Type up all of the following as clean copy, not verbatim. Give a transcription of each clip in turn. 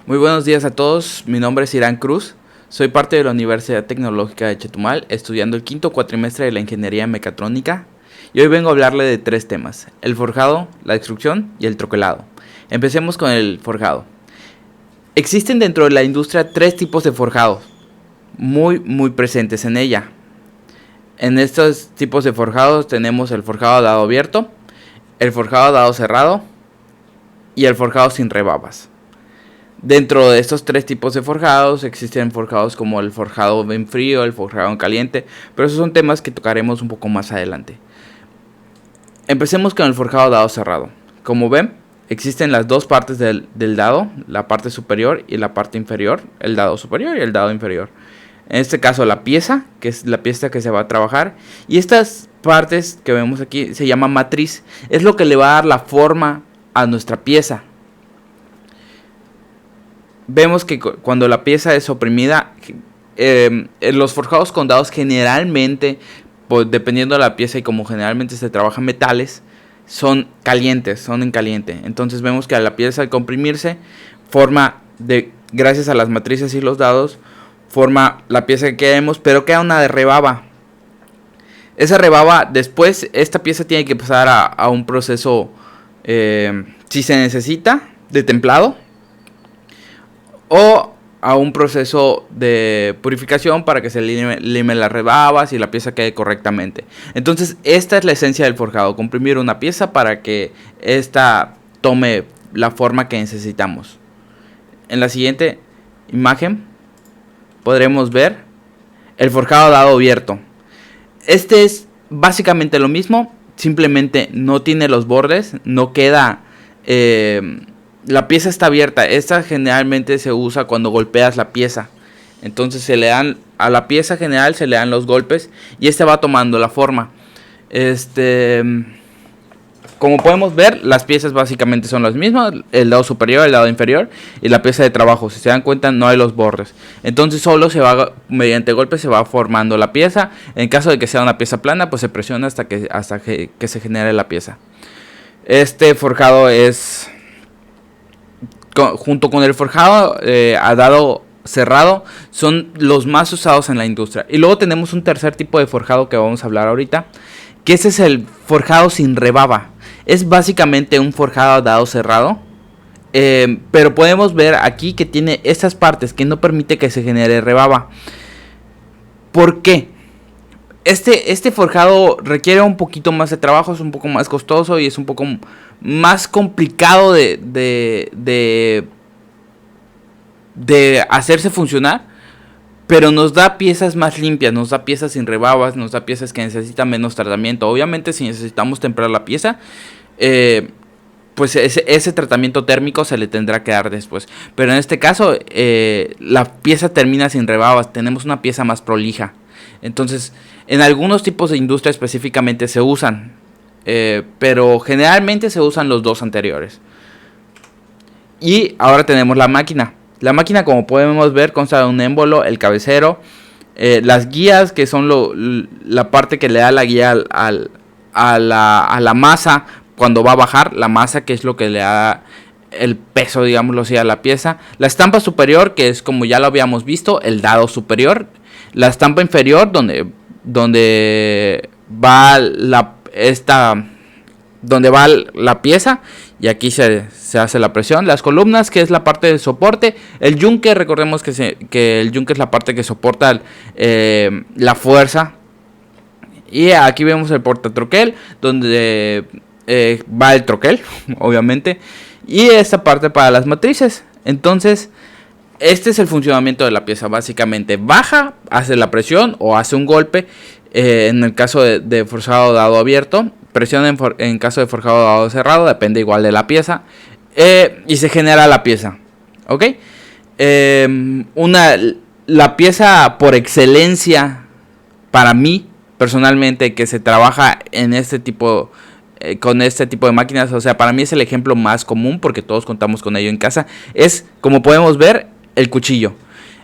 Muy buenos días a todos, mi nombre es Irán Cruz, soy parte de la Universidad Tecnológica de Chetumal, estudiando el quinto cuatrimestre de la Ingeniería Mecatrónica, y hoy vengo a hablarle de tres temas: el forjado, la extrusión y el troquelado. Empecemos con el forjado. Existen dentro de la industria tres tipos de forjados, muy presentes en ella. En estos tipos de forjados tenemos el forjado a dado abierto, el forjado a dado cerrado y el forjado sin rebabas. Dentro de estos tres tipos de forjados existen forjados como el forjado en frío, el forjado en caliente, pero esos son temas que tocaremos un poco más adelante. Empecemos con el forjado dado cerrado. Como ven, existen las dos partes del dado, la parte superior y la parte inferior, el dado superior y el dado inferior. En este caso la pieza, que es la pieza que se va a trabajar, y estas partes que vemos aquí se llama matriz, es lo que le va a dar la forma a nuestra pieza. Vemos que cuando la pieza es oprimida, los forjados con dados generalmente, pues, dependiendo de la pieza y como generalmente se trabajan metales, son calientes, son en caliente. Entonces vemos que a la pieza al comprimirse, gracias a las matrices y los dados, forma la pieza que queremos, pero queda una rebaba. Esa rebaba, después esta pieza tiene que pasar a un proceso, si se necesita, de templado, o a un proceso de purificación para que se limen las rebabas y la pieza quede correctamente. Entonces esta es la esencia del forjado: comprimir una pieza para que ésta tome la forma que necesitamos. En la siguiente imagen podremos ver el forjado a dado abierto. Este es básicamente lo mismo, simplemente no tiene los bordes, no queda... la pieza está abierta. Esta generalmente se usa cuando golpeas la pieza. Entonces a la pieza general se le dan los golpes y este va tomando la forma. Como podemos ver, las piezas básicamente son las mismas: el lado superior, el lado inferior y la pieza de trabajo. Si se dan cuenta, no hay los bordes. Entonces solo mediante golpes se va formando la pieza. En caso de que sea una pieza plana, pues se presiona hasta que se genere la pieza. Este forjado es... junto con el forjado a dado cerrado, son los más usados en la industria. Y luego tenemos un tercer tipo de forjado que vamos a hablar ahorita, que ese es el forjado sin rebaba. Es básicamente un forjado a dado cerrado, pero podemos ver aquí que tiene estas partes que no permite que se genere rebaba. ¿Por qué? Este forjado requiere un poquito más de trabajo, es un poco más costoso y es un poco más complicado de hacerse funcionar, pero nos da piezas más limpias, nos da piezas sin rebabas, nos da piezas que necesitan menos tratamiento. Obviamente si necesitamos templar la pieza, pues ese tratamiento térmico se le tendrá que dar después. Pero en este caso la pieza termina sin rebabas, tenemos una pieza más prolija. Entonces en algunos tipos de industria específicamente se usan, pero generalmente se usan los dos anteriores. Y ahora tenemos la máquina. La máquina, como podemos ver, consta de un émbolo, el cabecero, las guías, que son la parte que le da la guía a la masa cuando va a bajar, la masa, que es lo que le da el peso, digámoslo así, a la pieza. La estampa superior, que es, como ya lo habíamos visto, el dado superior. La estampa inferior, donde va la pieza, y aquí se hace la presión. Las columnas, que es la parte de soporte. El yunque, recordemos que el yunque es la parte que soporta la fuerza. Y aquí vemos el portatroquel, donde va el troquel, obviamente. Y esta parte para las matrices. Entonces, este es el funcionamiento de la pieza. Básicamente baja, hace la presión o hace un golpe. En el caso de forjado dado abierto, presión en caso de forjado dado cerrado, depende igual de la pieza, y se genera la pieza. ¿Ok? La pieza por excelencia para mí personalmente que se trabaja en este tipo, con este tipo de máquinas, o sea, para mí es el ejemplo más común porque todos contamos con ello en casa, es, como podemos ver, el cuchillo.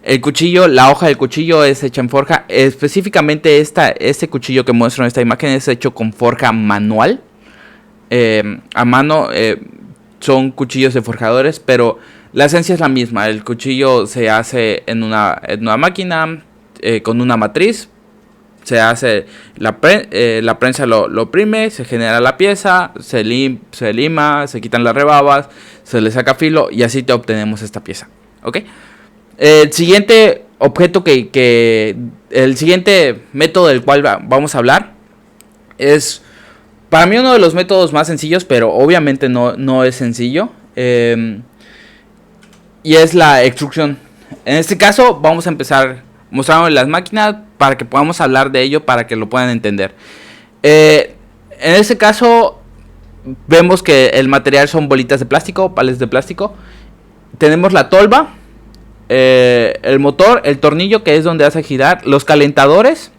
El cuchillo, la hoja del cuchillo es hecha en forja. Específicamente este cuchillo que muestro en esta imagen es hecho con forja manual. A mano, son cuchillos de forjadores, pero La esencia es la misma. El cuchillo se hace en una máquina con una matriz. Se hace la prensa lo oprime, se genera la pieza, se lima, se quitan las rebabas, se le saca filo y así te obtenemos esta pieza. ¿Ok? El siguiente objeto el siguiente método del cual vamos a hablar es para mí uno de los métodos más sencillos, pero obviamente no es sencillo. Y es la extrusión. En este caso vamos a empezar mostrando las máquinas para que podamos hablar de ello, para que lo puedan entender. En este caso vemos que el material son bolitas de plástico, palets de plástico. Tenemos la tolva, el motor, el tornillo que es donde hace girar, los calentadores,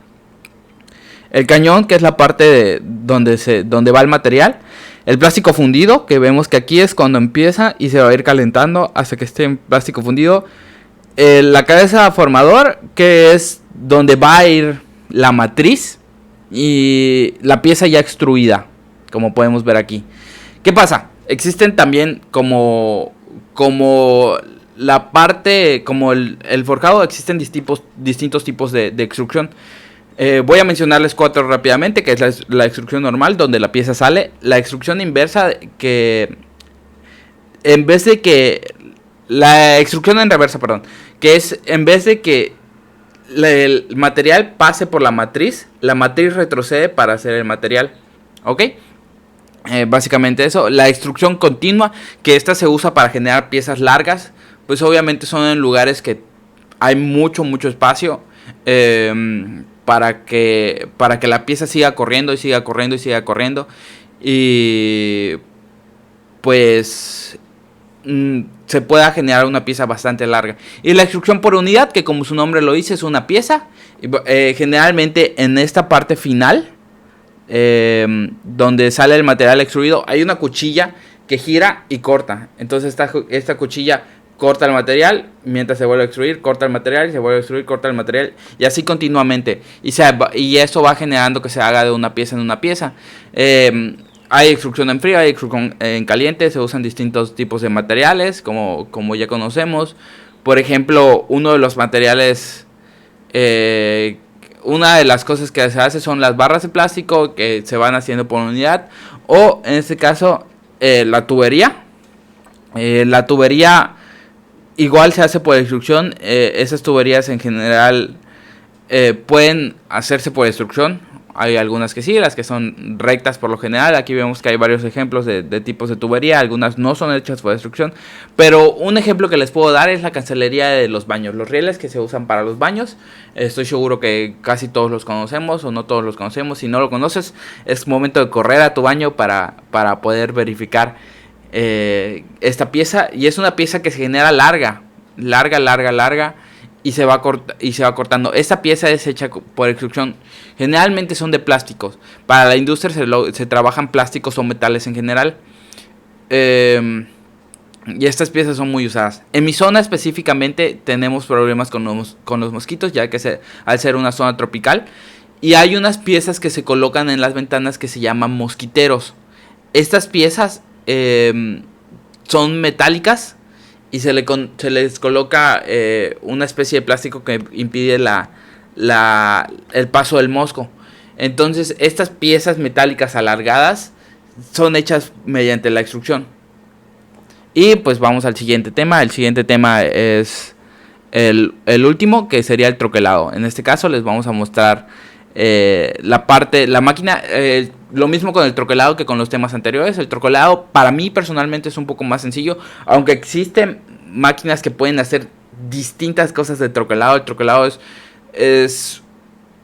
el cañón que es la parte donde va el material, el plástico fundido que vemos que aquí es cuando empieza y se va a ir calentando hasta que esté en plástico fundido. La cabeza formador, que es donde va a ir la matriz y la pieza ya extruida, como podemos ver aquí. ¿Qué pasa? Existen también como la parte, como el forjado, existen distintos tipos de extrusión. Voy a mencionarles 4 rápidamente, que es la extrusión normal, donde la pieza sale. La extrusión inversa, que en vez de que... La extrusión en reversa, perdón. Que es en vez de que el material pase por la matriz retrocede para hacer el material. ¿Ok? Básicamente eso. La extrusión continua, que esta se usa para generar piezas largas. Pues obviamente son en lugares que hay mucho espacio. Para que la pieza siga corriendo y siga corriendo y siga corriendo. Y pues... se pueda generar una pieza bastante larga. Y la extrusión por unidad, que como su nombre lo dice, es una pieza. Generalmente en esta parte final, donde sale el material extruido, hay una cuchilla que gira y corta. Entonces esta cuchilla corta el material, mientras se vuelve a extruir, corta el material, y se vuelve a extruir, corta el material, y así continuamente. Y eso va generando que se haga de una pieza en una pieza. Hay extrusión en frío, hay extrusión en caliente, se usan distintos tipos de materiales, como ya conocemos. Por ejemplo, uno de los materiales, una de las cosas que se hace son las barras de plástico que se van haciendo por unidad. O en este caso, la tubería. La tubería igual se hace por extrusión. Esas tuberías en general pueden hacerse por extrusión. Hay algunas que sí, las que son rectas por lo general. Aquí vemos que hay varios ejemplos de tipos de tubería. Algunas no son hechas por extrusión. Pero un ejemplo que les puedo dar es la cancelería de los baños. Los rieles que se usan para los baños. Estoy seguro que casi todos los conocemos o no todos los conocemos. Si no lo conoces, es momento de correr a tu baño para poder verificar esta pieza. Y es una pieza que se genera larga. Y se va cortando. Esta pieza es hecha por extrusión. Generalmente son de plásticos. Para la industria se trabajan plásticos o metales en general. Y estas piezas son muy usadas. En mi zona específicamente tenemos problemas con los mosquitos, ya que al ser una zona tropical. Y hay unas piezas que se colocan en las ventanas que se llaman mosquiteros. Estas piezas son metálicas. Y se les coloca una especie de plástico que impide el paso del mosco. Entonces estas piezas metálicas alargadas son hechas mediante la extrusión. Y pues vamos al siguiente tema. El siguiente tema es el último, que sería el troquelado. En este caso les vamos a mostrar la máquina. Lo mismo con el troquelado que con los temas anteriores. El troquelado para mí personalmente es un poco más sencillo, aunque existen máquinas que pueden hacer distintas cosas de troquelado. El troquelado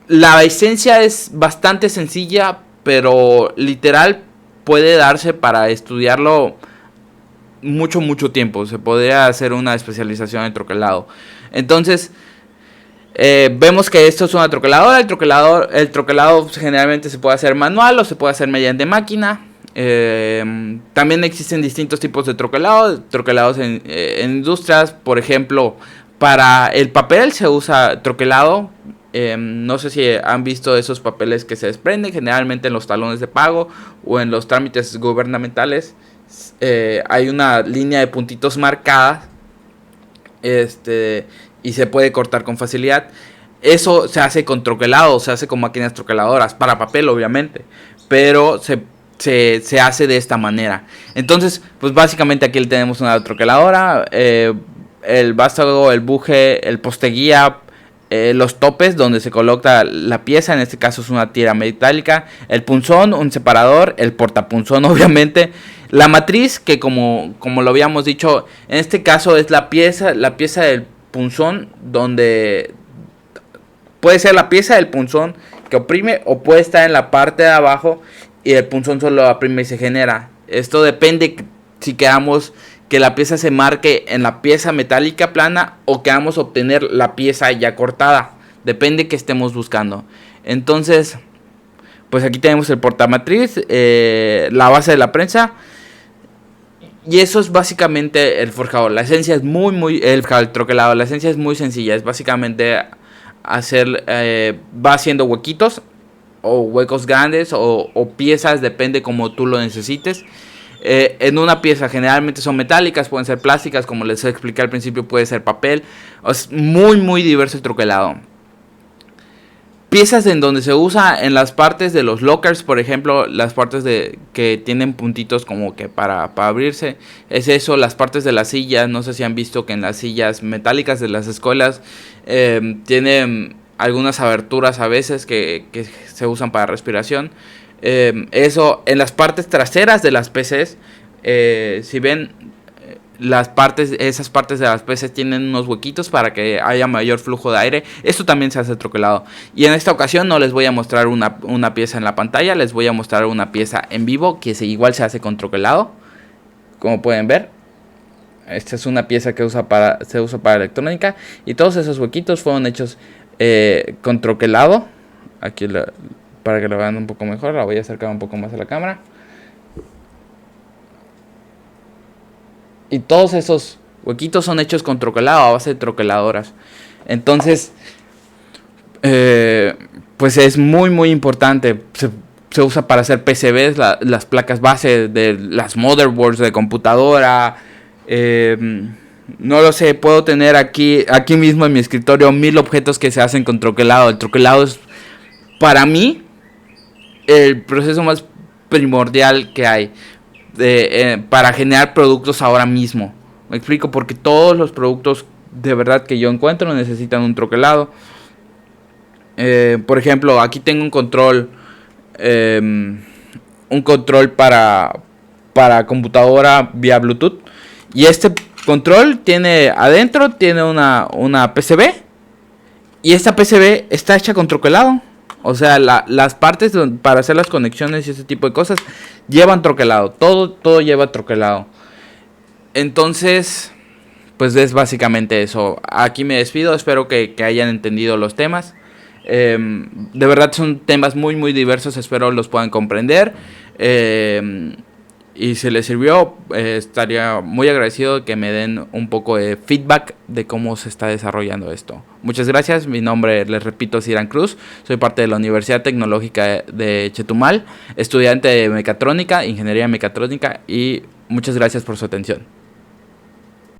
la esencia es bastante sencilla, pero literal puede darse para estudiarlo mucho tiempo. Se podría hacer una especialización en troquelado. Entonces vemos que esto es una troqueladora. El troquelado generalmente se puede hacer manual o se puede hacer mediante máquina. También existen distintos tipos de troquelados en industrias. Por ejemplo, para el papel se usa troquelado. No sé si han visto esos papeles que se desprenden generalmente en los talones de pago o en los trámites gubernamentales. Hay una línea de puntitos marcadas este, y se puede cortar con facilidad. Eso se hace con troquelado, se hace con máquinas troqueladoras, para papel obviamente, pero se hace de esta manera. Entonces, pues básicamente aquí tenemos una troqueladora, el vástago, el buje, el posteguía, los topes donde se coloca la pieza, en este caso es una tira metálica, el punzón, un separador, el portapunzón obviamente, la matriz que como lo habíamos dicho, en este caso es la pieza del punzón, donde puede ser la pieza del punzón que oprime o puede estar en la parte de abajo y el punzón solo oprime y se genera. Esto depende si queramos que la pieza se marque en la pieza metálica plana o queramos obtener la pieza ya cortada. Depende que estemos buscando. Entonces, pues aquí tenemos el portamatriz, la base de la prensa. Y eso es básicamente el forjador. La esencia es el troquelado. La esencia es muy sencilla. Es básicamente va haciendo huequitos o huecos grandes o piezas, depende como tú lo necesites. En una pieza generalmente son metálicas, pueden ser plásticas, como les expliqué al principio, puede ser papel. Es muy diverso el troquelado. Piezas en donde se usa en las partes de los lockers, por ejemplo, las partes que tienen puntitos como que para abrirse, es eso. Las partes de las sillas, no sé si han visto que en las sillas metálicas de las escuelas tienen algunas aberturas a veces que se usan para respiración. Eso en las partes traseras de las PCs, si ven esas partes de las PCs tienen unos huequitos para que haya mayor flujo de aire. Esto también se hace troquelado. Y en esta ocasión no les voy a mostrar una pieza en la pantalla, les voy a mostrar una pieza en vivo que igual se hace con troquelado, como pueden ver. Esta es una pieza que se usa para electrónica y todos esos huequitos fueron hechos con troquelado. Aquí para que lo vean un poco mejor, la voy a acercar un poco más a la cámara. Y todos esos huequitos son hechos con troquelado, a base de troqueladoras. Entonces, pues es muy importante. Se usa para hacer PCBs, las placas base de las motherboards de computadora. No lo sé, puedo tener aquí mismo en mi escritorio 1000 objetos que se hacen con troquelado. El troquelado es, para mí, el proceso más primordial que hay para generar productos ahora mismo. Me explico, porque todos los productos de verdad que yo encuentro necesitan un troquelado. Por ejemplo, aquí tengo un control para computadora vía Bluetooth, y este control tiene una PCB, y esta PCB está hecha con troquelado. O sea, las partes para hacer las conexiones y ese tipo de cosas llevan troquelado. Todo lleva troquelado. Entonces, pues es básicamente eso. Aquí me despido. Espero que hayan entendido los temas. De verdad son temas muy diversos. Espero los puedan comprender. Y si les sirvió, estaría muy agradecido que me den un poco de feedback de cómo se está desarrollando esto. Muchas gracias. Mi nombre, les repito, es Irán Cruz. Soy parte de la Universidad Tecnológica de Chetumal, estudiante de mecatrónica, ingeniería mecatrónica, y muchas gracias por su atención.